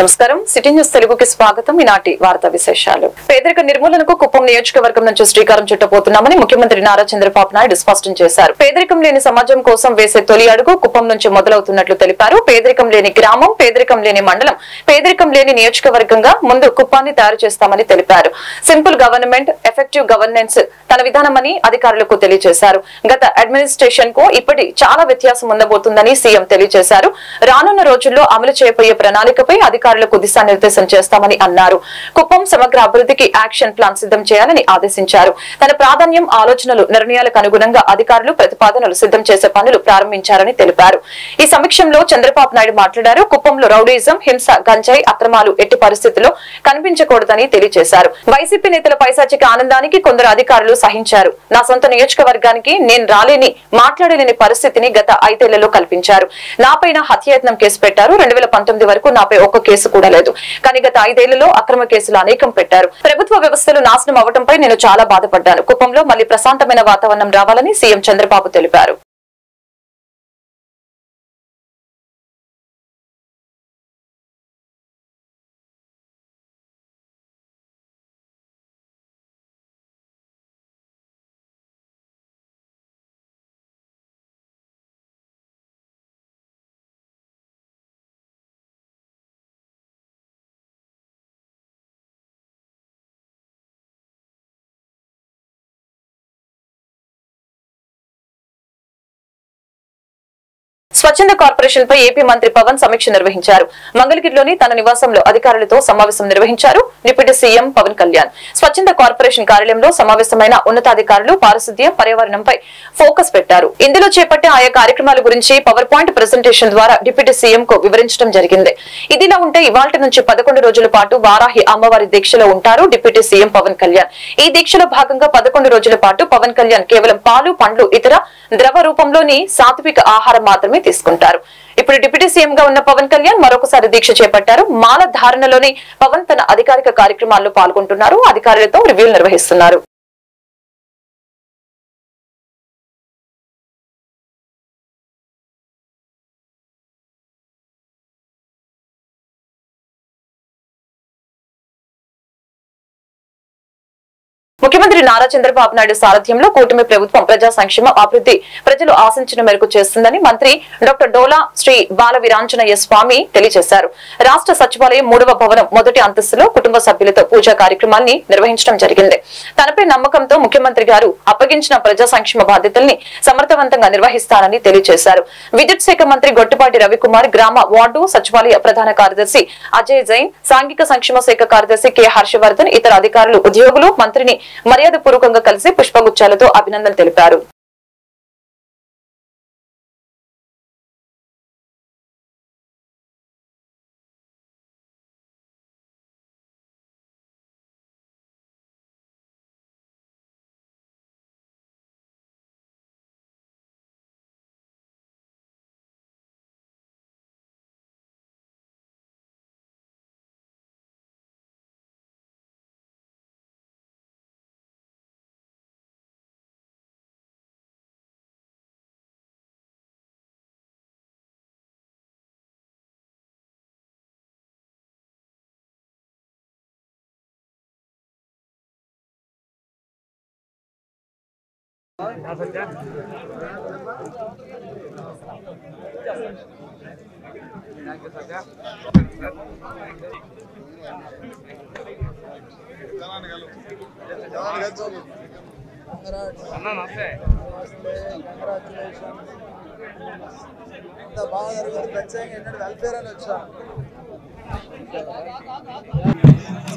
నమస్కారం city news తెలుగుకి స్వాగతం. ఈనాటి వార్తా విశేషాలు. పేదరిక నిర్మూలనకు కుప్పం నియోజకవర్గం నుంచి శ్రీకారం చుట్టబోతున్నామని ముఖ్యమంత్రి నారా చంద్రబాబు నాయుడు స్పష్టం చేశారు. పేదరికం లేని సమాజం కోసం వేసే తొలి అడుగు కుప్పం నుంచి మొదలవుతున్నట్లు తెలిపారు. పేదరికం లేని గ్రామం, పేదరికం లేని మండలం, పేదరికం లేని నియోజకవర్గంగా ముందు కుప్పాన్ని తయారు చేస్తామని తెలిపారు. సింపుల్ గవర్నమెంట్, ఎఫెక్టివ్ గవర్నెన్స్ తన విధానమని అధికారులకు తెలియజేశారు. గత అడ్మినిస్ట్రేషన్ కు ఇప్పటి చాలా వ్యత్యాసం ఉండబోతుందని సీఎం తెలియజేశారు. రానున్న రోజుల్లో అమలు చేయబోయే ప్రణాళికపై అధికారులకు దిశానిర్దేశం చేస్తామని అన్నారు. కుప్పం సమగ్ర అభివృద్ధికి యాక్షన్ ప్లాన్ సిద్ధం చేయాలని ఆదేశించారు. తన ప్రాధాన్యం, ఆలోచనలు, నిర్ణయాలకు అనుగుణంగా అధికారులు ప్రతిపాదనలు సిద్ధం చేసే పనులు ప్రారంభించారని తెలిపారు. ఈ సమీక్షంలో చంద్రబాబు నాయుడు మాట్లాడారు. కుప్పంలో రౌడీజం, హింస, గంజాయి అక్రమాలు ఎట్టి పరిస్థితుల్లో కనిపించకూడదని తెలియజేశారు. వైసీపీ నేతల పైశాచిక ఆనందానికి కొందరు అధికారులు సహించారు. నా సొంత నియోజకవర్గానికి నేను రాలేని, మాట్లాడలేని పరిస్థితిని గత 5 ఏళ్లలో కల్పించారు. నాపైన హత్యాయత్నం కేసు పెట్టారు. 2019 వరకు నాపై ఒక్క కేసు కూడా లేదు. కానీ గత 5 ఏళ్లలో అక్రమ కేసులు అనేకం పెట్టారు. ప్రభుత్వ వ్యవస్థలు నాశనం అవడంపై నేను చాలా బాధపడ్డాను. కుప్పంలో మళ్లీ ప్రశాంతమైన వాతావరణం రావాలని సీఎం చంద్రబాబు తెలిపారు. స్వచ్ఛంద కార్పొరేషన్ పై ఏపీ మంత్రి పవన్ సమీక్ష నిర్వహించారు. మంగళగిరిలోని తన నివాసంలో అధికారులతో సమావేశం నిర్వహించారు. డిప్యూటీ సీఎం పవన్ కళ్యాణ్ స్వచ్ఛంద కార్పొరేషన్ కార్యాలయంలో సమావేశమైన ఉన్నతాధికారులు పారిశుద్ధ్యం, పర్యావరణంపై ఫోకస్ పెట్టారు. ఇందులో చేపట్టే ఆయా కార్యక్రమాల గురించి పవర్ పాయింట్ ప్రెజెంటేషన్ ద్వారా డిప్యూటీ సీఎం కు వివరించడం జరిగింది. ఇదిలా ఉంటే ఇవాళ్టి నుంచి 11 రోజుల పాటు వారాహి అమ్మవారి దీక్షలో ఉంటారు డిప్యూటీ సీఎం పవన్ కళ్యాణ్. ఈ దీక్షలో భాగంగా 11 రోజుల పాటు పవన్ కళ్యాణ్ కేవలం పాలు, పండ్లు, ఇతర ద్రవ రూపంలోని సాత్విక ఆహారం మాత్రమే తీసుకుంటారు. ఇప్పుడు డిప్యూటీ సీఎం గా ఉన్న పవన్ కళ్యాణ్ మరొకసారి దీక్ష చేపట్టారు. మాల ధారణలోని పవన్ తన అధికారిక కార్యక్రమాల్లో పాల్గొంటున్నారు. అధికారులతో రివ్యూలు నిర్వహిస్తున్నారు. ముఖ్యమంత్రి నారా చంద్రబాబు నాయుడు సారథ్యంలో కూటమి ప్రభుత్వం ప్రజా సంక్షేమ, అభివృద్ధి ప్రజలు ఆశించిన మేరకు చేస్తుందని మంత్రి డాక్టర్ డోలా శ్రీ బాల వీరాంజనేయ స్వామి తెలియజేశారు. రాష్ట్ర సచివాలయం 3వ భవనం మొదటి అంతస్తులో కుటుంబ సభ్యులతో పూజా కార్యక్రమాన్ని నిర్వహించడం జరిగింది. తనపై నమ్మకంతో ముఖ్యమంత్రి గారు అప్పగించిన ప్రజా సంక్షేమ బాధ్యతల్ని సమర్థవంతంగా నిర్వహిస్తారని తెలియజేశారు. విద్యుత్ శాఖ మంత్రి గొట్టిపాటి రవికుమార్, గ్రామ వార్డు సచివాలయ ప్రధాన కార్యదర్శి అజయ్ జైన్, సాంఘిక సంక్షేమ శాఖ కార్యదర్శి కె హర్షవర్ధన్, ఇతర అధికారులు, ఉద్యోగులు మంత్రిని మర్యాద పూర్వకంగా కలిసి పుష్పగుచ్చాలతో అభినందనలు తెలిపారు.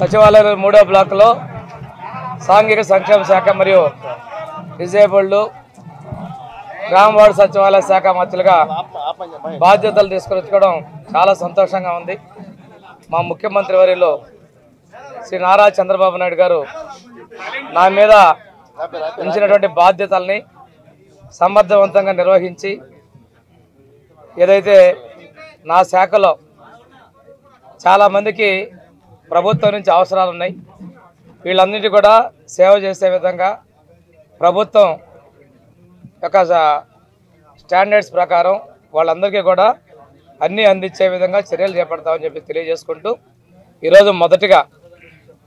సచివాలయం 3వ బ్లాక్ లో సాంఘిక సంక్షేమ శాఖ మరియు డిజేబుల్డ్ గ్రామ వార్డు సచివాలయ శాఖ మంత్రులుగా బాధ్యతలు తీసుకొచ్చుకోవడం చాలా సంతోషంగా ఉంది. మా ముఖ్యమంత్రి వర్యులు శ్రీ నారా చంద్రబాబు నాయుడు గారు నా మీద ఉంచినటువంటి బాధ్యతల్ని సమర్థవంతంగా నిర్వహించి ఏదైతే నా శాఖలో చాలామందికి ప్రభుత్వం నుంచి అవసరాలు ఉన్నాయి, వీళ్ళన్నిటి కూడా సేవ చేసే విధంగా ప్రభుత్వం యొక్క స్టాండర్డ్స్ ప్రకారం వాళ్ళందరికీ కూడా అన్నీ అందించే విధంగా చర్యలు చేపడతామని చెప్పి తెలియజేసుకుంటూ ఈరోజు మొదటిగా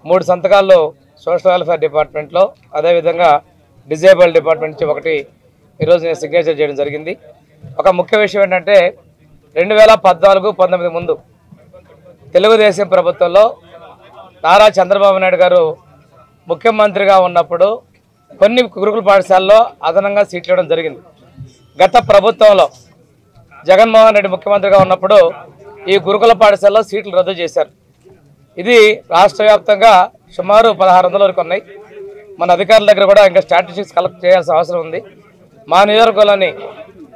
3 సంతకాల్లో సోషల్ వెల్ఫేర్ డిపార్ట్మెంట్లో, అదేవిధంగా డిజేబుల్ డిపార్ట్మెంట్ నుంచి ఒకటి ఈరోజు నేను సిగ్నేచర్ చేయడం జరిగింది. ఒక ముఖ్య విషయం ఏంటంటే 2014-19 ముందు తెలుగుదేశం ప్రభుత్వంలో నారా చంద్రబాబు నాయుడు గారు ముఖ్యమంత్రిగా ఉన్నప్పుడు కొన్ని గురుకుల పాఠశాలలో అదనంగా సీట్లు ఇవ్వడం జరిగింది. గత ప్రభుత్వంలో జగన్మోహన్ రెడ్డి ముఖ్యమంత్రిగా ఉన్నప్పుడు ఈ గురుకుల పాఠశాలలో సీట్లు రద్దు చేశారు. ఇది రాష్ట్ర వ్యాప్తంగా సుమారు 1600 వరకు ఉన్నాయి. మన అధికారుల దగ్గర కూడా ఇంకా స్టాటిస్టిక్స్ కలెక్ట్ చేయాల్సిన అవసరం ఉంది. మా నియోజకవర్గంలోని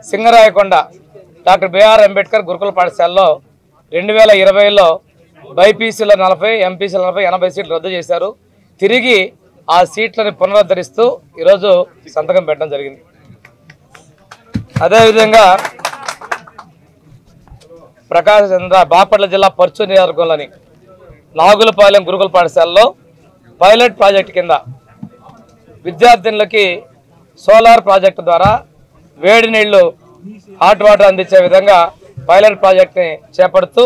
సింగరాయకొండ డాక్టర్ బిఆర్ అంబేద్కర్ గురుకుల పాఠశాలలో 2020లో బైపీసీలో 40, ఎంపీసీలో 40, 80 సీట్లు రద్దు చేశారు. తిరిగి ఆ సీట్లను పునరుద్ధరిస్తూ ఈరోజు సంతకం పెట్టడం జరిగింది. అదేవిధంగా ప్రకాశం చంద్ర బాపట్ల జిల్లా పర్చూరు నియోజకవర్గంలోని నాగులపాలెం గురుకుల పాఠశాలలో పైలట్ ప్రాజెక్టు కింద విద్యార్థినులకి సోలార్ ప్రాజెక్టు ద్వారా వేడి నీళ్లు హాట్ వాటర్ అందించే విధంగా పైలట్ ప్రాజెక్ట్ని చేపడుతూ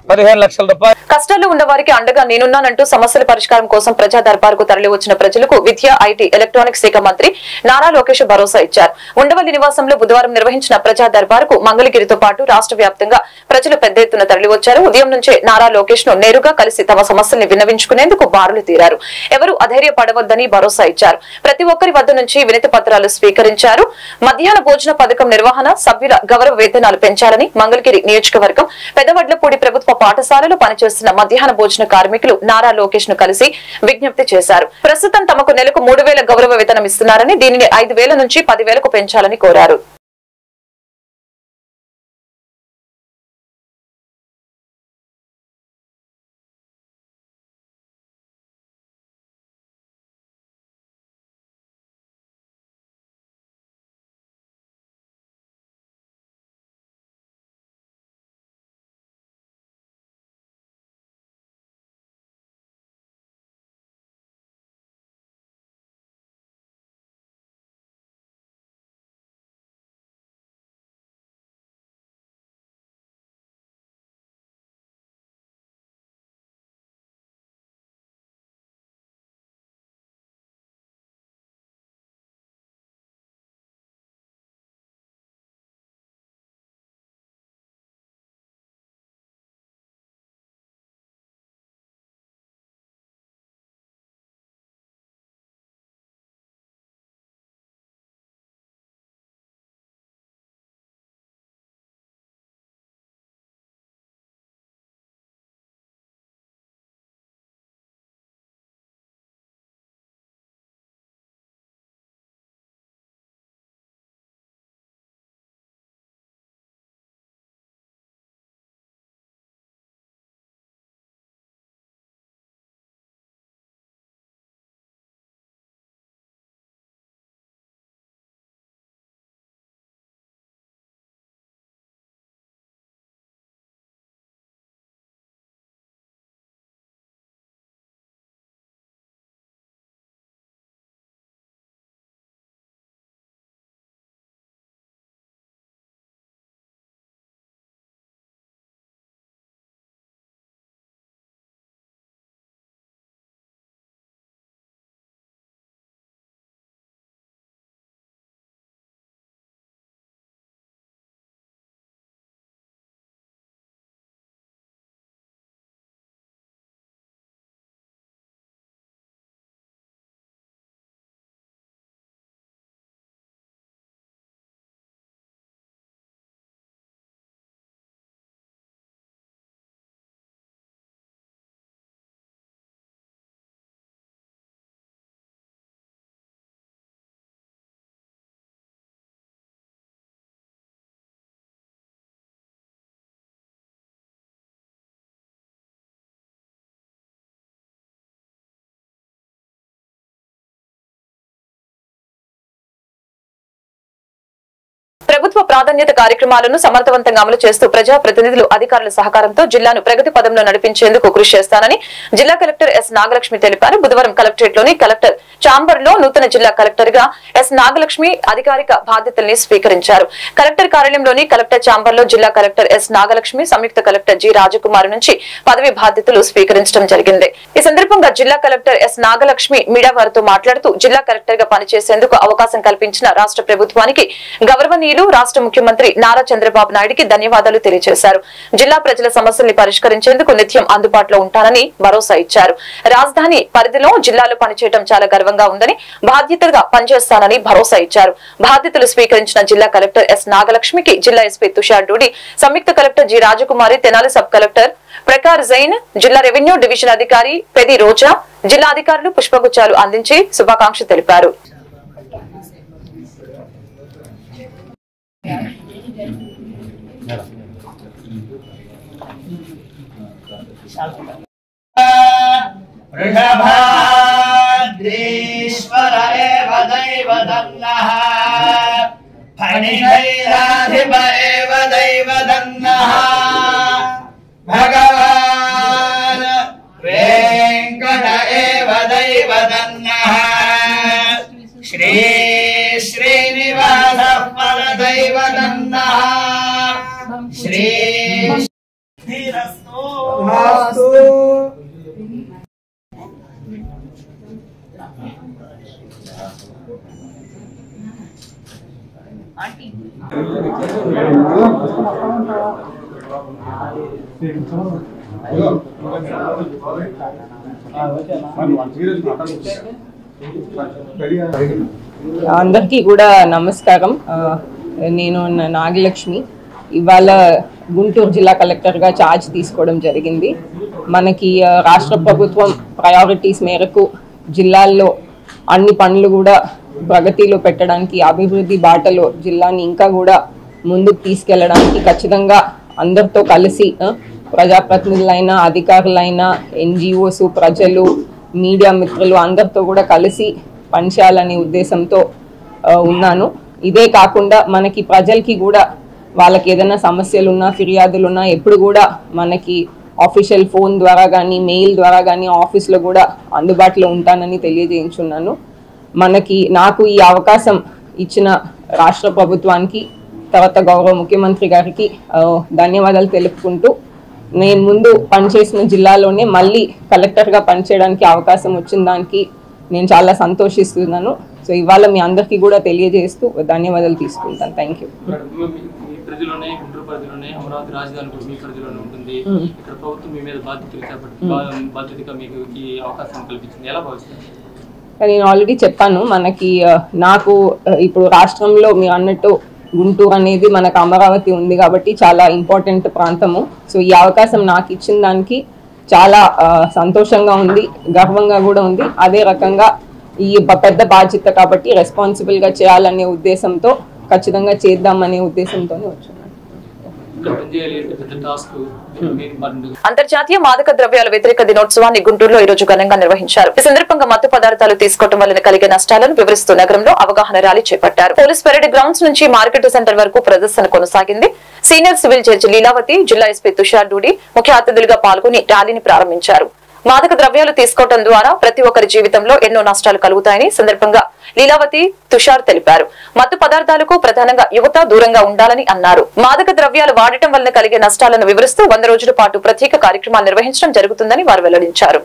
15 లక్షల రూపాయలు. కష్టాల్లో ఉన్న వారికి అండగా నేనున్నానంటూ సమస్యల పరిష్కారం కోసం ప్రజా దర్బార్కు తరలి వచ్చిన ప్రజలకు విద్యా, ఐటీ, ఎలక్ట్రానిక్స్ శాఖ మంత్రి నారా లోకేష్ భరోసా ఇచ్చారు. ఉండవల్లి నివాసంలో బుధవారం నిర్వహించిన ప్రజా దర్బార్కు మంగళగిరితో పాటు రాష్ట్ర వ్యాప్తంగా ప్రజలు పెద్ద ఎత్తున తరలి వచ్చారు. ఉదయం నుంచే నారా లోకేష్ ను నేరుగా కలిసి తమ సమస్యల్ని విన్నవించుకునేందుకు బారులు తీరారు. ఎవరూ అధైర్యపడవద్దని భరోసా ఇచ్చారు. ప్రతి ఒక్కరి వద్ద నుంచి వినతి పత్రాలు స్వీకరించారు. మధ్యాహ్న భోజన పథకం నిర్వహణ, సభ్యుల గౌరవ వేతనాలు పెంచాలని మంగళగిరి నియోజకవర్గం పెదవడ్లపూడి ప్రభుత్వ పాఠశాలలో పనిచేస్తున్న మధ్యాహ్న భోజన కార్మికులు నారా లోకేష్ ను కలిసి విజ్ఞప్తి చేశారు. ప్రస్తుతం తమకు నెలకు 3000 గౌరవ వేతనం ఇస్తున్నారని, దీనిని 5000 నుంచి 10,000కు పెంచాలని కోరారు. ప్రభుత్వ ప్రాధాన్యత కార్యక్రమాలను సమర్థవంతంగా అమలు చేస్తూ ప్రజా ప్రతినిధులు అధికారుల సహకారంతో జిల్లాను ప్రగతి పదంలో నడిపించేందుకు కృషి చేస్తానని జిల్లా కలెక్టర్ ఎస్ నాగలక్ష్మి తెలిపారు. బుధవారం కలెక్టరేట్ లోని కలెక్టర్ ఛాంబర్ లో నూతన జిల్లా కలెక్టర్ గా ఎస్ నాగలక్ష్మి అధికారిక బాధ్యతల్ని స్వీకరించారు. కలెక్టర్ కార్యాలయంలోని కలెక్టర్ ఛాంబర్ లో జిల్లా కలెక్టర్ ఎస్ నాగలక్ష్మి, సంయుక్త కలెక్టర్ జి రాజకుమారి నుంచి పదవి బాధ్యతలు స్వీకరించడం జరిగింది. ఈ సందర్భంగా జిల్లా కలెక్టర్ ఎస్ నాగలక్ష్మి మీడియా వారితో మాట్లాడుతూ జిల్లా కలెక్టర్ గా పనిచేసేందుకు అవకాశం కల్పించిన రాష్ట్ర ప్రభుత్వానికి గౌరవనీయులు రాష్ట్ర ముఖ్యమంత్రి నారా చంద్రబాబు నాయుడుకి ధన్యవాదాలు తెలియజేశారు. జిల్లా ప్రజల సమస్యల్ని పరిష్కరించేందుకు నిత్యం అందుబాటులో ఉంటానని భరోసా ఇచ్చారు. రాజధాని పరిధిలో జిల్లాలో పనిచేయడం చాలా గర్వంగా ఉందని, బాధ్యతగా పనిచేస్తానని భరోసా ఇచ్చారు. బాధ్యతలు స్వీకరించిన జిల్లా కలెక్టర్ ఎస్ నాగలక్ష్మికి జిల్లా ఎస్పీ తుషార్ డూడి, సంయుక్త కలెక్టర్ జి రాజకుమారి, తెనాలి సబ్ కలెక్టర్ ప్రకార్ జైన్, జిల్లా రెవెన్యూ డివిజన్ అధికారి పెది రోజా, జిల్లా అధికారులు పుష్పగుచ్చాలు అందించి శుభాకాంక్షలు తెలిపారు. వృషభాద్రీశ్వర ఏవ దైవదన్నః ఫణిశైలాధిప ఏవ దైవదన్నః భగవాన్ వెంకట ఏవ దైవదన్నః శ్రీ శ్రీనివాస పర దైవదన్నః శ్రీ అందరికీ కూడా నమస్కారం. నేను నాగలక్ష్మి. ఇవాళ గుంటూరు జిల్లా కలెక్టర్గా ఛార్జ్ తీసుకోవడం జరిగింది. మనకి రాష్ట్ర ప్రభుత్వం ప్రయారిటీస్ మేరకు జిల్లాల్లో అన్ని పనులు కూడా ప్రగతిలో పెట్టడానికి, అభివృద్ధి బాటలో జిల్లాని ఇంకా కూడా ముందుకు తీసుకెళ్లడానికి ఖచ్చితంగా అందరితో కలిసి ప్రజాప్రతినిధులైనా, అధికారులైనా, ఎన్జిఓస్, ప్రజలు, మీడియా మిత్రులు అందరితో కూడా కలిసి పనిచేయాలనే ఉద్దేశంతో ఉన్నాను. ఇదే కాకుండా మనకి ప్రజలకి కూడా వాళ్ళకి ఏదైనా సమస్యలున్నా, ఫిర్యాదులున్నా ఎప్పుడు కూడా మనకి ఆఫీషియల్ ఫోన్ ద్వారా కానీ, మెయిల్ ద్వారా కానీ ఆఫీస్లో కూడా అందుబాటులో ఉంటానని తెలియజేయించున్నాను. నాకు ఈ అవకాశం ఇచ్చిన రాష్ట్ర ప్రభుత్వానికి, తర్వాత గౌరవ ముఖ్యమంత్రి గారికి ధన్యవాదాలు తెలుపుకుంటూ, నేను ముందు పనిచేసిన జిల్లాలోనే మళ్ళీ కలెక్టర్గా పనిచేయడానికి అవకాశం వచ్చిన దానికి నేను చాలా సంతోషిస్తున్నాను. సో ఇవాళ మీ అందరికీ కూడా తెలియజేస్తూ ధన్యవాదాలు తీసుకుంటాను. Thank you. పరిధిలోనే, గుంటూరు పరిధిలోనే, అమరావతి రాజధాని కూడా మీ పరిధిలోనే ఉంటుంది. ఇక్కడ ప్రభుత్వం మీ మీద బాధ్యతగా మీకు ఈ అవకాశం కల్పించింది. ఎలా భావిస్తారు? నేను ఆల్రెడీ చెప్పాను, నాకు ఇప్పుడు రాష్ట్రంలో మీరు అన్నట్టు గుంటూరు అనేది మనకు అమరావతి ఉంది కాబట్టి చాలా ఇంపార్టెంట్ ప్రాంతము. సో ఈ అవకాశం నాకు ఇచ్చిన దానికి చాలా సంతోషంగా ఉంది, గర్వంగా కూడా ఉంది. అదే రకంగా ఈ పెద్ద బాధ్యత కాబట్టి రెస్పాన్సిబుల్గా చేయాలనే ఉద్దేశంతో, ఖచ్చితంగా చేద్దామనే ఉద్దేశంతోనే వచ్చాను. అంతర్జాతీయ మాదక ద్రవ్యాల వ్యతిరేక దినోత్సవాన్ని గుంటూరులో ఈ రోజు ఘనంగా నిర్వహించారు. ఈ సందర్భంగా మత్తు పదార్థాలు తీసుకోవడం వలన కలిగే నష్టాలను వివరిస్తూ నగరంలో అవగాహన ర్యాలీ చేపట్టారు. పోలీస్ పరేడ్ గ్రౌండ్స్ నుంచి మార్కెట్ సెంటర్ వరకు ప్రదర్శన కొనసాగింది. సీనియర్ సివిల్ జడ్జి లీలావతి, జిల్లా ఎస్పీ తుషార్ డూడి ముఖ్య అతిథులుగా పాల్గొని ర్యాలీని ప్రారంభించారు. మాదక ద్రవ్యాలు తీసుకోవడం ద్వారా ప్రతి ఒక్కరి జీవితంలో ఎన్నో నష్టాలు కలుగుతాయని సందర్భంగా లీలావతి, తుషార్ తెలిపారు. మత్తు పదార్థాలకు ప్రధానంగా యువత దూరంగా ఉండాలని అన్నారు. మాదక ద్రవ్యాలు వాడటం వలన కలిగే నష్టాలను వివరిస్తూ 100 రోజుల పాటు ప్రత్యేక కార్యక్రమాలు నిర్వహించడం జరుగుతుందని వారు వెల్లడించారు.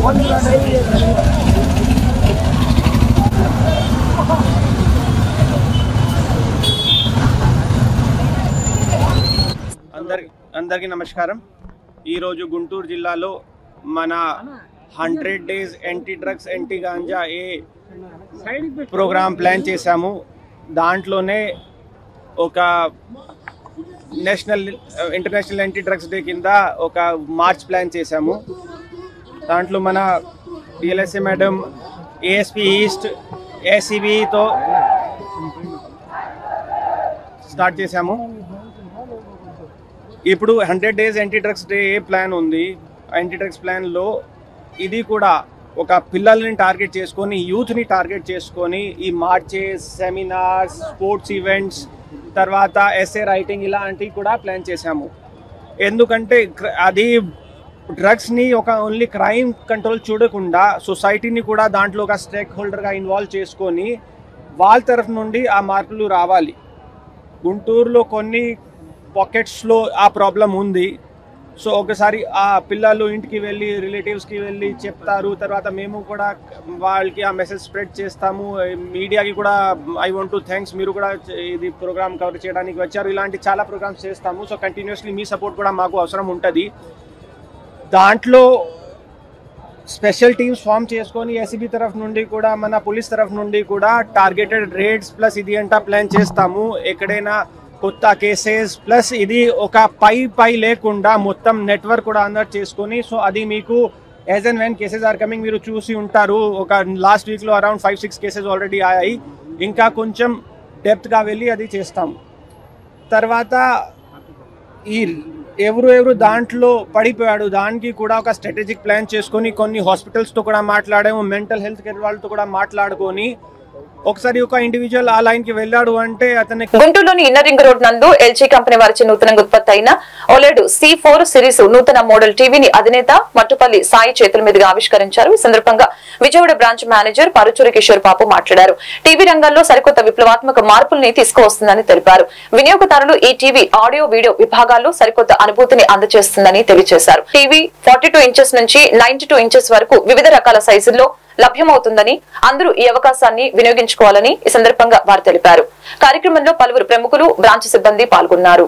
అందరికీ నమస్కారం. ఈరోజు గుంటూరు జిల్లాలో మన 100 days anti drugs anti ganja program plan చేశాము. దాంట్లోనే ఒక ఇంటర్నేషనల్ యాంటీ డ్రగ్స్ డే కింద ఒక మార్చ్ ప్లాన్ చేశాము. దాంట్లో మన డిఎల్ఎస్ఏ మేడం, ఏఎస్పీ ఈస్ట్, ఏసీబీతో స్టార్ట్ చేశాము. ఇప్పుడు 100 days anti drugs day plan ఉంది. యాంటీ డ్రగ్స్ ప్లాన్లో ఇది కూడా ఒక పిల్లల్ని టార్గెట్ చేసుకొని, యూత్ని టార్గెట్ చేసుకొని ఈ మార్చెస్, సెమినార్స్, స్పోర్ట్స్ ఈవెంట్స్, తర్వాత ఎస్ఏ రైటింగ్ ఇలాంటివి కూడా ప్లాన్ చేశాము. ఎందుకంటే అది డ్రగ్స్ని ఒక ఓన్లీ క్రైమ్ కంట్రోల్ చూడకుండా సొసైటీని కూడా దాంట్లో ఒక స్టేక్ హోల్డర్గా ఇన్వాల్వ్ చేసుకొని వాళ్ళ తరఫు నుండి ఆ మార్పులు రావాలి. గుంటూరులో కొన్ని పాకెట్స్లో ఆ ప్రాబ్లం ఉంది. సో ఒకసారి ఆ పిల్లలు ఇంటికి వెళ్ళి రిలేటివ్స్కి వెళ్ళి చెప్తారు. తర్వాత మేము కూడా వాళ్ళకి ఆ మెసేజ్ స్ప్రెడ్ చేస్తాము. మీడియాకి కూడా ఐ వాంట్ టు థ్యాంక్స్, మీరు కూడా ఇది ప్రోగ్రామ్ కవర్ చేయడానికి వచ్చారు. ఇలాంటి చాలా ప్రోగ్రామ్స్ చేస్తాము. సో కంటిన్యూస్లీ మీ సపోర్ట్ కూడా మాకు అవసరం ఉంటుంది. దాంట్లో స్పెషల్ టీమ్స్ ఫామ్ చేసుకొని ఏసీబీ తరఫు నుండి కూడా, మన పోలీస్ తరఫు నుండి కూడా టార్గెటెడ్ రేడ్స్ ప్లస్ ఇది అంతా ప్లాన్ చేస్తాము. ఎక్కడైనా కొత్త కేసెస్ ప్లస్ ఇది ఒక పై లేకుండా మొత్తం నెట్వర్క్ కూడా అందరు చేసుకొని, సో అది మీకు as and when cases are coming మీరు చూసి ఉంటారు. ఒక లాస్ట్ వీక్లో అరౌండ్ 5-6 కేసెస్ ఆల్రెడీ అయ్యాయి. ఇంకా కొంచెం డెప్త్గా వెళ్ళి అది చేస్తాము. తర్వాత ఈ ఎవరు దాంట్లో పడిపోయాడు దానికి కూడా ఒక స్ట్రాటజిక్ ప్లాన్ చేసుకొని కొన్ని హాస్పిటల్స్తో కూడా మాట్లాడాము, మెంటల్ హెల్త్ కేర్ వాళ్ళతో కూడా మాట్లాడుకొని ఒకసారి ఒక ఇండివిజువల్ ఆ లైన్ కి వెళ్ళాడు అంటే అతని. గుంటూరులోని ఇన్నర్ రింగ్ రోడ్ నందు ఎల్జీ కంపెనీ వారిచే నూతనంగా ఉత్పత్తి అయిన OLED C4 సిరీస్ నూతన మోడల్ టీవీని అధినేత మట్టుపల్లి సాయి చేతుల మీదుగా ఆవిష్కరించారు. ఈ సందర్భంగా విజయవాడ బ్రాంచ్ మేనేజర్ పరుచూరి కిషోర్ బాబు మాట్లాడారు. టీవీ రంగంలో సరికొత్త విప్లవాత్మక మార్పుల్ని తీసుకువస్తుందని తెలిపారు. వినియోగదారులు ఈ టీవీ ఆడియో వీడియో విభాగాల్లో సరికొత్త అనుభూతిని అందజేస్తుందని తెలియజేశారు. టీవీ 42 ఇంచెస్ నుంచి 92 ఇంచెస్ వరకు వివిధ రకాల సైజుల్లో లభ్యమవుతుందని, అందరూ ఈ అవకాశాన్ని వినియోగించుకోవాలని ఈ సందర్భంగా వారు తెలిపారు. కార్యక్రమంలో పలువురు ప్రముఖులు, బ్రాంచ్ సిబ్బంది పాల్గొన్నారు.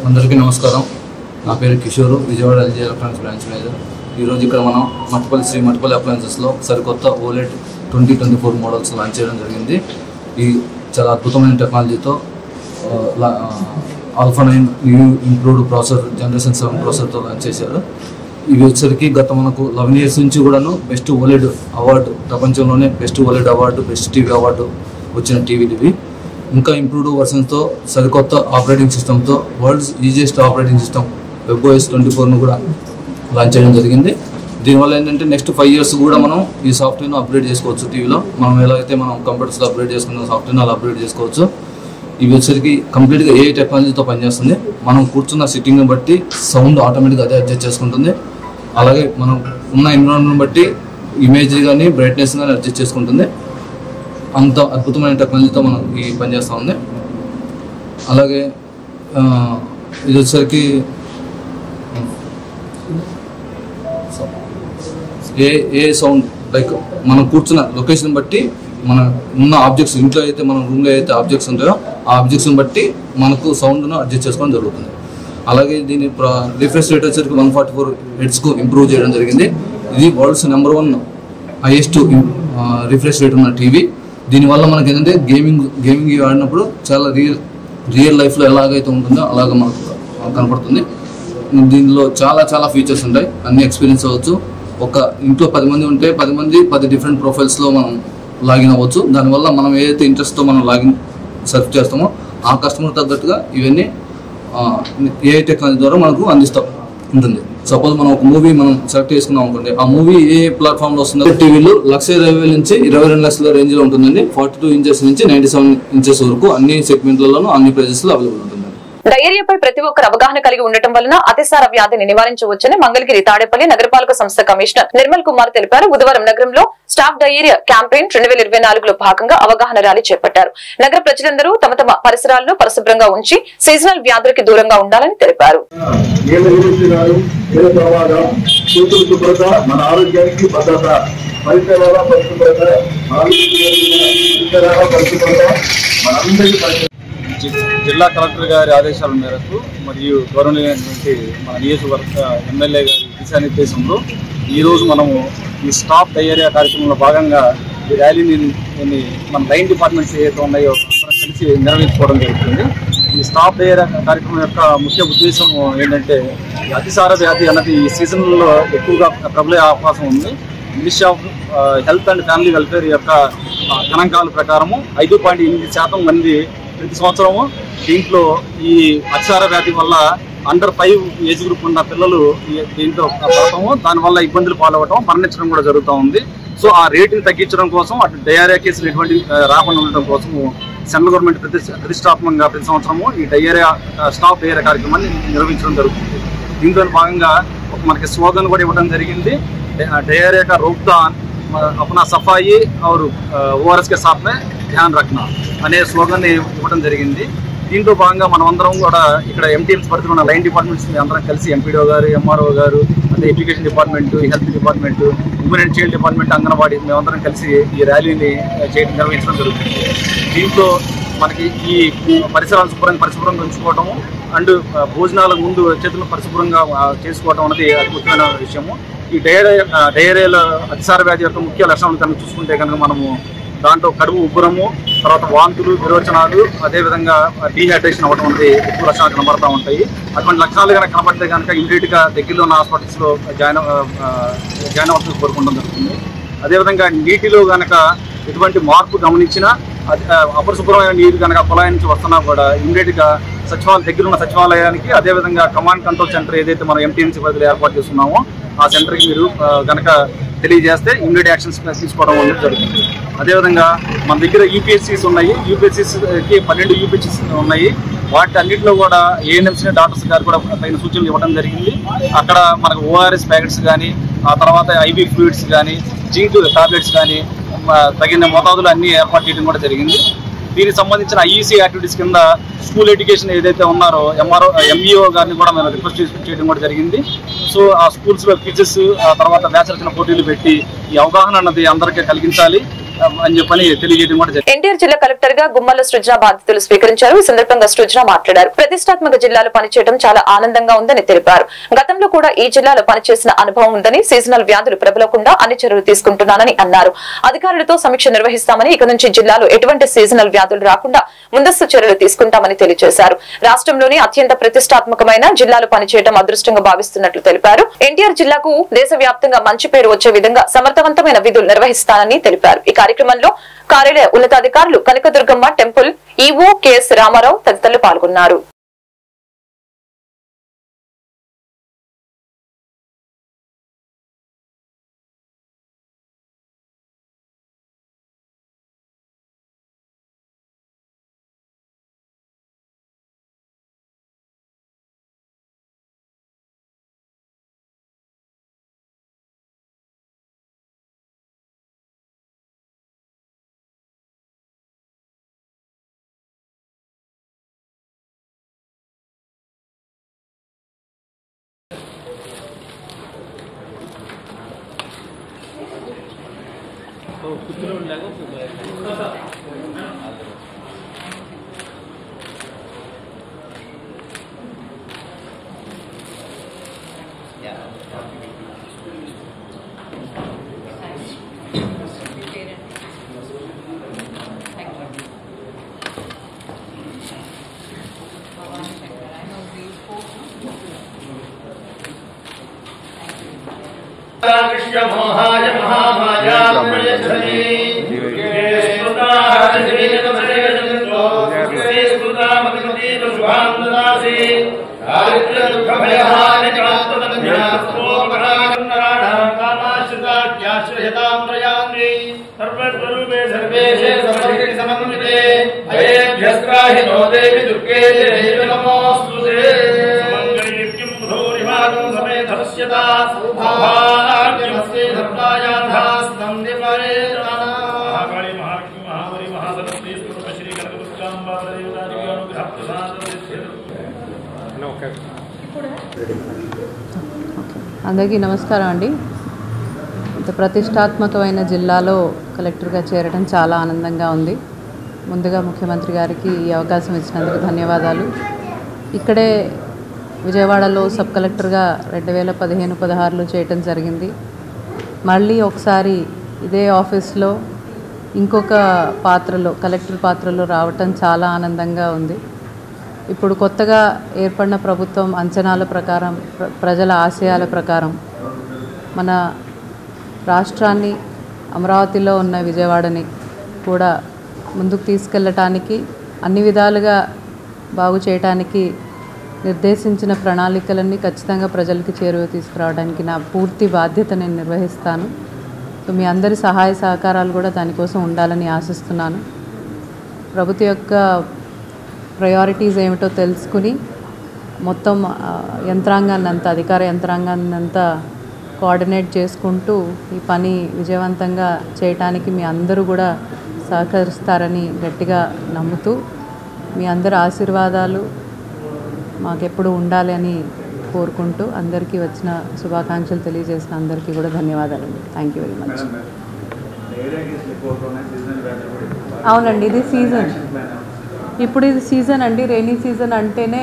అందరికీ నమస్కారం. నా పేరు Kishore, Vijayawada LG electronics branch manager. ఈరోజు ఇక్కడ మనం శ్రీ మట్టుపల్లి అప్లయన్సెస్లో సరికొత్త OLED 2024 మోడల్స్ లాంచ్ చేయడం జరిగింది. ఈ చాలా అద్భుతమైన టెక్నాలజీతో alpha 9 new improved processor generation 7 ప్రాసెసర్తో లాంచ్ చేశారు. ఇవి వచ్చేసరికి గత మనకు 11 years నుంచి కూడాను బెస్ట్ OLED అవార్డు, ప్రపంచంలోనే best OLED award, best TV award వచ్చిన టీవీలు ఇవి. ఇంకా ఇంప్రూవ్డ్ వర్షన్స్తో సరికొత్త ఆపరేటింగ్ సిస్టమ్తో world's easiest operating system WebOS 24ను కూడా లాంచ్ చేయడం జరిగింది. దీనివల్ల ఏంటంటే నెక్స్ట్ 5 years కూడా మనం ఈ సాఫ్ట్వేర్ను అప్గ్రేడ్ చేసుకోవచ్చు. టీవీలో మనం ఎలా అయితే మనం కంప్యూటర్స్లో అప్గ్రేడ్ చేసుకున్న సాఫ్ట్వేర్ను అలా అప్గ్రేడ్ చేసుకోవచ్చు. ఇవి వచ్చేసరికి కంప్లీట్గా AI టెక్నాలజీతో పనిచేస్తుంది. మనం కూర్చున్న సిట్టింగ్ని బట్టి సౌండ్ ఆటోమేటిక్గా అదే అడ్జస్ట్ చేసుకుంటుంది. అలాగే మనం ఉన్న ఎన్విరాన్మెంట్ని బట్టి ఇమేజ్ కానీ బ్రైట్నెస్ కానీ అడ్జస్ట్ చేసుకుంటుంది. అంత అద్భుతమైన టెక్నాలజీతో మనం ఈ పని చేస్తూ ఉంది. అలాగే ఇది వచ్చేసరికి ఏ సౌండ్ లైక్ మనం కూర్చున్న లొకేషన్ బట్టి మన ఉన్న ఆబ్జెక్ట్స్, ఇంట్లో అయితే మన రూమ్లో అయితే ఆబ్జెక్ట్స్ ఉంటాయో ఆ ఆబ్జెక్ట్స్ని బట్టి మనకు సౌండ్ను అడ్జస్ట్ చేసుకోవడం జరుగుతుంది. అలాగే దీని రిఫ్రెష్ రేట్ వచ్చేసరికి 144 హెర్ట్జ్కు ఇంప్రూవ్ చేయడం జరిగింది. ఇది world's number 1 highest refresh rate ఉన్న టీవీ. దీనివల్ల మనకి ఏంటంటే గేమింగ్ ఆడినప్పుడు చాలా రియల్ లైఫ్లో ఎలాగైతే ఉంటుందో అలాగ మనకు కనపడుతుంది. దీనిలో చాలా ఫీచర్స్ ఉంటాయి, అన్ని ఎక్స్పీరియన్స్ అవ్వచ్చు. ఒక ఇంట్లో 10 మంది ఉంటే 10 మంది 10 డిఫరెంట్ ప్రొఫైల్స్లో మనం లాగిన్ అవ్వచ్చు. దానివల్ల మనం ఏదైతే ఇంట్రెస్ట్తో మనం లాగిన్ సర్చ్ చేస్తామో ఆ కస్టమర్ తగ్గట్టుగా ఇవన్నీ ఏఐ టెక్నాలజీ ద్వారా మనకు అందిస్తూ ఉంటుంది. సపోజ్ మనం ఒక మూవీ మనం సెలెక్ట్ చేసుకున్నాం అనుకోండి, ఆ మూవీ ఏ ప్లాట్ఫామ్లో వస్తుందో టీవీలో 1,20,000 నుంచి 22 లక్షల రేంజ్లో ఉంటుందండి. 42 ఇంచెస్ నుంచి 97 ఇంచెస్ వరకు అన్ని సెగ్మెంట్లలోనూ అన్ని ప్రైజెస్లో అవైలబుల్ ఉంటుంది. డయేరియాపై ప్రతి ఒక్కరు అవగాహన కలిగి ఉండటం వలన అతిసార వ్యాధిని నివారించవచ్చని మంగళగిరి తాడేపల్లి నగరపాలక సంస్థ కమిషనర్ నిర్మల్ కుమార్ తెలిపారు. బుధవారం నగరంలో స్టాప్ డయేరియా క్యాంపెయిన్ 2024లో భాగంగా అవగాహన ర్యాలీ చేపట్టారు. నగర ప్రజలందరూ తమ పరిసరాలను పరిశుభ్రంగా ఉంచి సీజనల్ వ్యాధులకి దూరంగా ఉండాలని తెలిపారు. జిల్లా కలెక్టర్ గారి ఆదేశాల మేరకు మరియు గౌరవనీయమైనటువంటి మన నియోజకవర్గ ఎమ్మెల్యే గారి దిశానిర్దేశంలో ఈరోజు మనము ఈ స్టాప్ డయేరియా కార్యక్రమంలో భాగంగా ఈ ర్యాలీని మన లైన్ డిపార్ట్మెంట్స్ ఏవైతే ఉన్నాయో కలిసి నిర్వహించుకోవడం జరుగుతుంది. ఈ స్టాప్ డయేరియా కార్యక్రమం యొక్క ముఖ్య ఉద్దేశం ఏంటంటే అతిసార వ్యాధి అన్నది ఈ సీజన్లో ఎక్కువగా ప్రబలే అవకాశం ఉంది. Ministry of health and family welfare యొక్క గణాంకాల ప్రకారము 5.8% మంది ప్రతి సంవత్సరము దీంట్లో ఈ అతిసార వ్యాధి వల్ల అండర్ 5 ఏజ్ గ్రూప్ ఉన్న పిల్లలు దీంట్లో పడటము, దానివల్ల ఇబ్బందులు పాలవటం, మరణించడం కూడా జరుగుతూ ఉంది. సో ఆ రేటుని తగ్గించడం కోసం, అటు డయేరియా కేసులు ఎటువంటి రాకుండా ఉండటం కోసము సెంట్రల్ గవర్నమెంట్ ప్రతిష్టాత్మకంగా ప్రతి సంవత్సరము ఈ స్టాప్ డయేరియా కార్యక్రమాన్ని నిర్వహించడం జరుగుతుంది. దీంట్లో భాగంగా మనకి స్లోగన్ కూడా ఇవ్వడం జరిగింది. డయేరియా का रोकथाम अपना सफाई और ओआरएस के साथ में ध्यान रखना అనే స్లోగన్ ఇవ్వడం జరిగింది. దీంట్లో భాగంగా మనం అందరం కూడా ఇక్కడ ఎంటీఎంస్ పరిధిలో ఉన్న లైన్ డిపార్ట్మెంట్స్ అందరం కలిసి ఎంపీడీఓ గారు, ఎంఆర్ఓ గారు, అంటే education department, health department, women and child department, anganwadi మేమందరం కలిసి ఈ ర్యాలీని నిర్వహించడం జరుగుతుంది. దీంట్లో మనకి ఈ పరిసరాలు పరిశుభ్రంగా ఉంచుకోవటము అండ్ భోజనాలకు ముందు చేతులను పరిశుభ్రంగా చేసుకోవటం అనేది అతి ముఖ్యమైన విషయము. ఈ డయేరియాలో అతిసార వ్యాధి యొక్క ముఖ్య లక్షణాలు కనుక చూసుకుంటే కనుక మనము దాంట్లో కడుపు ఉబ్బరము, తర్వాత వాంతులు, విరోచనాలు, అదేవిధంగా డీహైడ్రేషన్ అవ్వడం అనేది ఎక్కువ లక్షణాలు కనబడుతూ ఉంటాయి. అటువంటి లక్షణాలు కనుక కనబడితే కనుక ఇమీడియట్గా దగ్గరలో ఉన్న హాస్పిటల్స్లో జాయిన్ అవ్వాల్సి కోరుకోవడం జరుగుతుంది. అదేవిధంగా నీటిలో కనుక ఎటువంటి మార్పు గమనించినా, అపరిశుభ్రమైన నీరు కనుక కుళాయి నుంచి వస్తున్నా కూడా ఇమీడియట్గా దగ్గర ఉన్న సచివాలయానికి, అదేవిధంగా కమాండ్ కంట్రోల్ సెంటర్ ఏదైతే మనం ఎంటీఎంసీ పరిధిలో ఏర్పాటు చేస్తున్నామో ఆ సెంటర్కి మీరు కనుక తెలియజేస్తే ఇమ్మీడియట్ యాక్షన్స్ తీసుకోవడం అనేది జరుగుతుంది. అదేవిధంగా మన దగ్గర యూపీహెచ్సీస్ ఉన్నాయి. యూపీహెచ్సీస్కి 12 యూపీహెచ్సీస్ ఉన్నాయి. వాటి అన్నింటిలో కూడా ఏఎన్ఎంసీ డాక్టర్స్ గారు కూడా తగిన సూచనలు ఇవ్వడం జరిగింది. అక్కడ మనకు ఓఆర్ఎస్ ప్యాకెట్స్ కానీ, ఆ తర్వాత ఐవీ ఫ్లూయిడ్స్ కానీ, జింక్ టాబ్లెట్స్ కానీ తగిన మోతాదులు అన్నీ ఏర్పాటు చేయడం కూడా జరిగింది. దీనికి సంబంధించిన ఐఈసీ యాక్టివిటీస్ కింద స్కూల్ ఎడ్యుకేషన్ ఏదైతే ఉన్నారో ఎంఈఓ గారిని కూడా మేము రిక్వెస్ట్ చేయడం కూడా జరిగింది. సో ఆ స్కూల్స్లో క్విజెస్, ఆ తర్వాత వ్యాస రచన పోటీలు పెట్టి ఈ అవగాహన అన్నది అందరికీ కలిగించాలి అని చెప్పని తెలియజేయడం కూడా జరిగింది. ఎన్టీఆర్ జిల్లా కలెక్టర్ గా గుమ్మల సృజన బాధ్యతలు స్వీకరించారు. ఈ సందర్భంగా సృజన మాట్లాడారు. ప్రతిష్టాత్మక జిల్లాలో పనిచేయడం చాలా ఆనందంగా ఉందని తెలిపారు. గతంలో కూడా ఈ జిల్లాలో పనిచేసిన అనుభవం ఉందని, సీజనల్ వ్యాధులు ప్రబలకుండా అన్ని చర్యలు తీసుకుంటున్నానని అన్నారు. అధికారులతో సమీక్ష నిర్వహిస్తామని, ఇక నుంచి జిల్లాలో ఎటువంటి సీజనల్ వ్యాధులు రాకుండా ముందస్తు చర్యలు తీసుకుంటామని తెలియజేశారు. రాష్ట్రంలోని అత్యంత ప్రతిష్టాత్మకమైన జిల్లాలో పనిచేయడం అదృష్టంగా భావిస్తున్నట్లు తెలిపారు. ఎన్టీఆర్ జిల్లాకు దేశవ్యాప్తంగా మంచి పేరు వచ్చే విధంగా సమర్థవంతమైన విధులు నిర్వహిస్తానని తెలిపారు. ఈ కార్యక్రమంలో కార్యాలయ ఉన్నతాధికారులు Kanakadurgamma temple EO KS Ramarao తదితరులు పాల్గొన్నారు. कृष्ण मोहाय महामाया सर्वस्वरूपे सर्वेशे समर्पिते समन्विते अयेभ्यस्त्राहिनो देवी दुर्गे देवी नमोस्तुते मंगलेभ्यं भूरिमागं समेधस्यता सौभाग्यमस्ते धर्मायाधास्तं दिपरेणा महाकाली महालक्ष्मी महावरी महासरस्वती स्वरूप श्री कनकदुर्गांबा देवतादिव्य अनुग्रह प्रसाद అందరికీ నమస్కారం అండి. ఇంత ప్రతిష్టాత్మకమైన జిల్లాలో కలెక్టర్గా చేరడం చాలా ఆనందంగా ఉంది. ముందుగా ముఖ్యమంత్రి గారికి ఈ అవకాశం ఇచ్చినందుకు ధన్యవాదాలు. ఇక్కడే విజయవాడలో సబ్ కలెక్టర్గా 2015-16లో చేయటం జరిగింది. మళ్ళీ ఒకసారి ఇదే ఆఫీస్లో ఇంకొక పాత్రలో కలెక్టర్ పాత్రలో రావటం చాలా ఆనందంగా ఉంది. ఇప్పుడు కొత్తగా ఏర్పడిన ప్రభుత్వం అంచనాల ప్రకారం ప్రజల ఆశయాల ప్రకారం మన రాష్ట్రాన్ని అమరావతిలో ఉన్న విజయవాడని కూడా ముందుకు తీసుకెళ్ళటానికి అన్ని విధాలుగా బాగు చేయడానికి నిర్దేశించిన ప్రణాళికలన్నీ ఖచ్చితంగా ప్రజలకి చేరువ తీసుకురావడానికి నా పూర్తి బాధ్యత నేను నిర్వహిస్తాను. సో మీ అందరి సహాయ సహకారాలు కూడా దానికోసం ఉండాలని ఆశిస్తున్నాను. ప్రభుత్వం యొక్క ప్రయారిటీస్ ఏమిటో తెలుసుకుని మొత్తం యంత్రాంగాన్ని అంతా అధికార యంత్రాంగాన్ని అంతా కోఆర్డినేట్ చేసుకుంటూ ఈ పని విజయవంతంగా చేయటానికి మీ అందరూ కూడా సహకరిస్తారని గట్టిగా నమ్ముతూ మీ అందరి ఆశీర్వాదాలు మాకెప్పుడు ఉండాలి అని కోరుకుంటూ అందరికీ వచ్చిన శుభాకాంక్షలు తెలియజేసిన అందరికీ కూడా ధన్యవాదాలండి. Thank you very much. అవునండి, ఇది సీజన్. ఇప్పుడు ఇది సీజన్ అండి, రెయినీ సీజన్ అంటేనే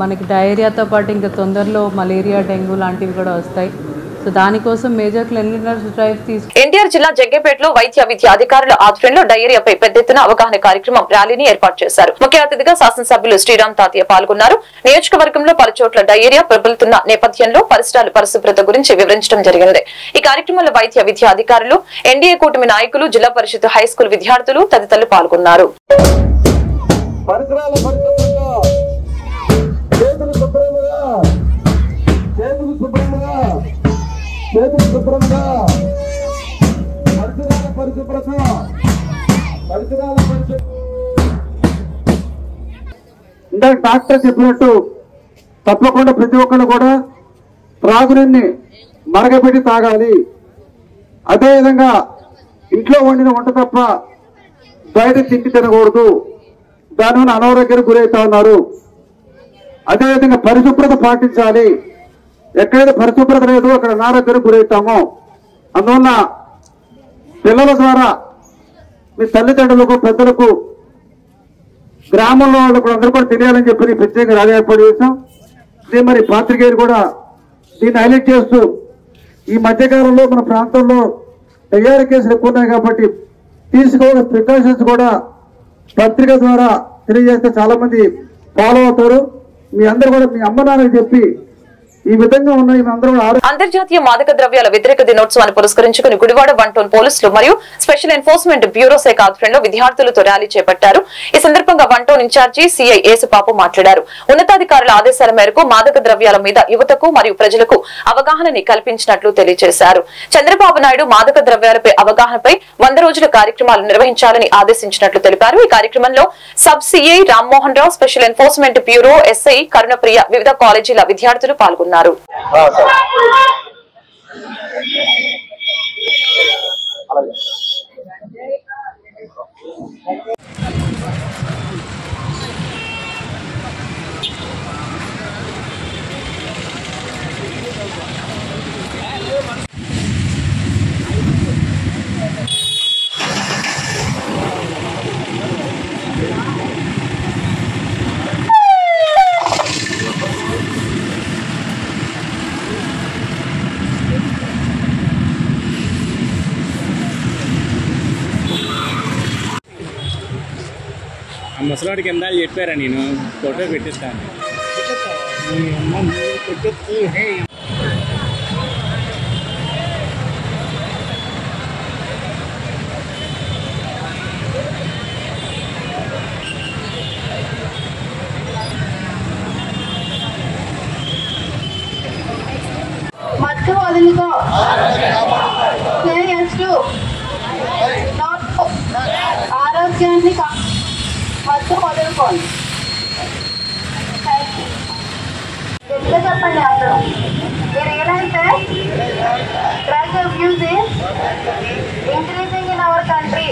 మనకి డయేరియాతో పాటు ఇంకా తొందరలో మలేరియా, డెంగ్యూ లాంటివి కూడా వస్తాయి. సో దానికోసం మేజర్ క్లెన్లీనెస్ డ్రైవ్ ఎన్టీఆర్ జిల్లా జగ్గేపేటలో వైద్య విద్య అధికారుల ఆధ్వర్యంలో డయేరియాపై పెద్ద ఎత్తున అవగాహన కార్యక్రమం ర్యాలీని ఏర్పాటు చేశారు. ముఖ్య అతిథిగా శాసనసభ్యులు శ్రీరామ్ తాతయ్య పాల్గొన్నారు. నియోజకవర్గంలో పలుచోట్ల డయేరియా ప్రబలుతున్న నేపథ్యంలో పరిసరాల పరిశుభ్రత గురించి వివరించడం జరిగింది. ఈ కార్యక్రమంలో వైద్య విద్య అధికారులు, ఎన్డీఏ కూటమి నాయకులు, జిల్లా పరిషత్ హైస్కూల్ విద్యార్థులు తదితరులు పాల్గొన్నారు. ఇందాక డాక్టర్ చెప్పినట్టు తప్పకుండా ప్రతి ఒక్కరు కూడా త్రాగునీటిని మరగపెట్టి తాగాలి. అదేవిధంగా ఇంట్లో వండిన వంట తప్ప బయట తిండి తినకూడదు. దానివల్ల అనారోగ్యానికి గురవుతా ఉన్నారు. అదేవిధంగా పరిశుభ్రత పాటించాలి. ఎక్కడైతే పరిశుభ్రత లేదు అక్కడ అనారోగ్యానికి గురవుతామో. అందువల్ల పిల్లల ద్వారా మీ తల్లిదండ్రులకు, పెద్దలకు, గ్రామంలో వాళ్ళకు అందరూ కూడా తెలియాలని చెప్పి ప్రత్యేక ర్యాలీ ఏర్పాటు చేశాం. ఇదే మరి పాత్రికేయులు కూడా దీన్ని హైలైట్ చేస్తూ ఈ మధ్యకాలంలో మన ప్రాంతంలో డయేరియా కేసులు ఎక్కువ ఉన్నాయి కాబట్టి తీసుకోవాల్సిన ప్రికాషన్స్ కూడా పత్రిక ద్వారా తెలియజేస్తే చాలా మంది ఫాలో అవుతారు. మీ అందరూ కూడా మీ అమ్మ నాన్నకి చెప్పి ఈ విధంగా ఉన్నాయి. అంతర్జాతీయ మాదక ద్రవ్యాల వ్యతిరేక దినోత్సవాన్ని పురస్కరించుకుని గుడివాడ 1 టౌన్ పోలీసులు మరియు స్పెషల్ ఎన్ఫోర్స్మెంట్ బ్యూరో శాఖ ఆధ్వర్యంలో విద్యార్థులతో ర్యాలీ చేపట్టారు. ఈ సందర్భంగా 1 టౌన్ ఇన్ఛార్జి సిఐ ఏసుపాపు మాట్లాడారు. ఉన్నతాధికారుల ఆదేశాల మేరకు మాదక ద్రవ్యాల మీద యువతకు మరియు ప్రజలకు అవగాహనని కల్పించినట్లు తెలియజేశారు. చంద్రబాబు నాయుడు మాదక ద్రవ్యాలపై అవగాహనపై 100 రోజుల కార్యక్రమాలు నిర్వహించాలని ఆదేశించినట్లు తెలిపారు. ఈ కార్యక్రమంలో sub CI Rammohan Rao, special enforcement bureau SI కరుణప్రియ, వివిధ కాలేజీల విద్యార్థులు పాల్గొన్నారు. ముసలాడి కింద చెప్పారా నేను ఫోటో పెట్టిస్తాను. మత్తు వదులుకో, ఆరోగ్యాన్ని మత్తు వదులుకోండి. ఎట్లా చెప్పండి అందరూ, మీరు ఏదైతే drug abuse is increasing in our country,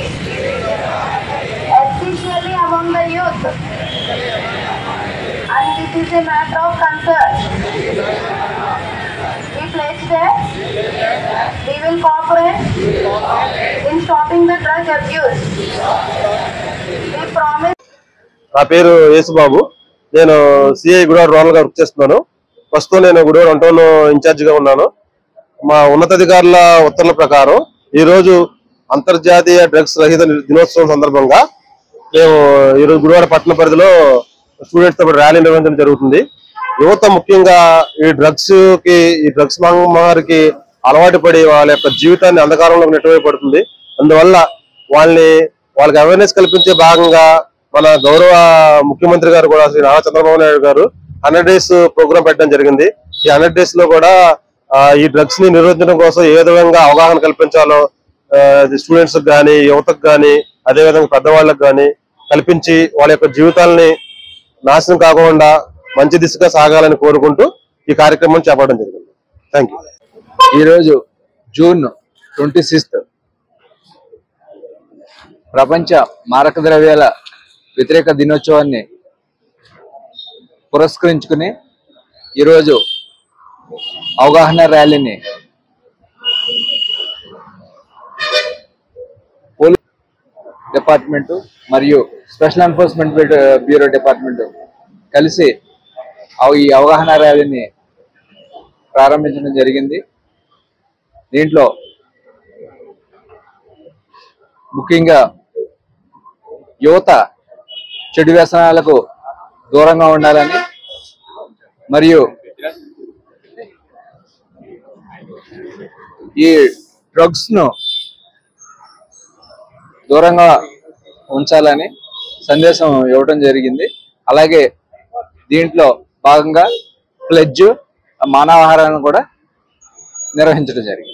especially among the youth, and this is a matter of concern. We pledge that we will cooperate in stopping the drug abuse. We promise. నా పేరు యేసుబాబు, నేను CI Gudivada rural గా work చేస్తున్నాను. ప్రస్తుతం నేను Gudivada town incharge గా ఉన్నాను. మా ఉన్నతాధికారుల ఉత్తర్వుల ప్రకారం ఈ రోజు అంతర్జాతీయ డ్రగ్స్ రహిత దినోత్సవం సందర్భంగా మేము ఈరోజు గుడివాడ పట్టణ పరిధిలో స్టూడెంట్స్ తో ర్యాలీ నిర్వహించడం జరుగుతుంది. యువత ముఖ్యంగా ఈ డ్రగ్స్ మహమ్మారికి అలవాటు పడి వాళ్ళ యొక్క జీవితాన్ని అంధకారంలో నెట్టివేయబడుతుంది. అందువల్ల వాళ్ళకి అవేర్నెస్ కల్పించే భాగంగా మన గౌరవ ముఖ్యమంత్రి గారు కూడా శ్రీ నారా చంద్రబాబు నాయుడు గారు 100 days ప్రోగ్రామ్ పెట్టడం జరిగింది. ఈ 100 days లో కూడా ఈ డ్రగ్స్ ని నిరోధించడం కోసం ఏ విధంగా అవగాహన కల్పించాలో స్టూడెంట్స్ కానీ, యువతకు కానీ, అదేవిధంగా పెద్దవాళ్ళకు కానీ కల్పించి వాళ్ళ యొక్క జీవితాలని నాశనం కాకుండా మంచి దిశగా సాగాలని కోరుకుంటూ ఈ కార్యక్రమం చేపట్టడం జరిగింది. Thank you. ఈరోజు జూన్ 26 ప్రపంచ మారక ద్రవ్యాల వ్యతిరేక దినోత్సవాన్ని పురస్కరించుకుని ఈరోజు అవగాహన ర్యాలీని పోలీస్ డిపార్ట్మెంటు మరియు స్పెషల్ ఎన్ఫోర్స్మెంట్ బ్యూరో డిపార్ట్మెంటు కలిసి ఈ అవగాహన ర్యాలీని ప్రారంభించడం జరిగింది. దీంట్లో ముఖ్యంగా యువత చెడు వ్యసనాలకు దూరంగా ఉండాలని మరియు ఈ డ్రగ్స్ ను దూరంగా ఉంచాలని సందేశం ఇవ్వడం జరిగింది. అలాగే దీంట్లో భాగంగా ప్లెడ్జ్ మానవాహారాన్ని కూడా నిర్వహించడం జరిగింది.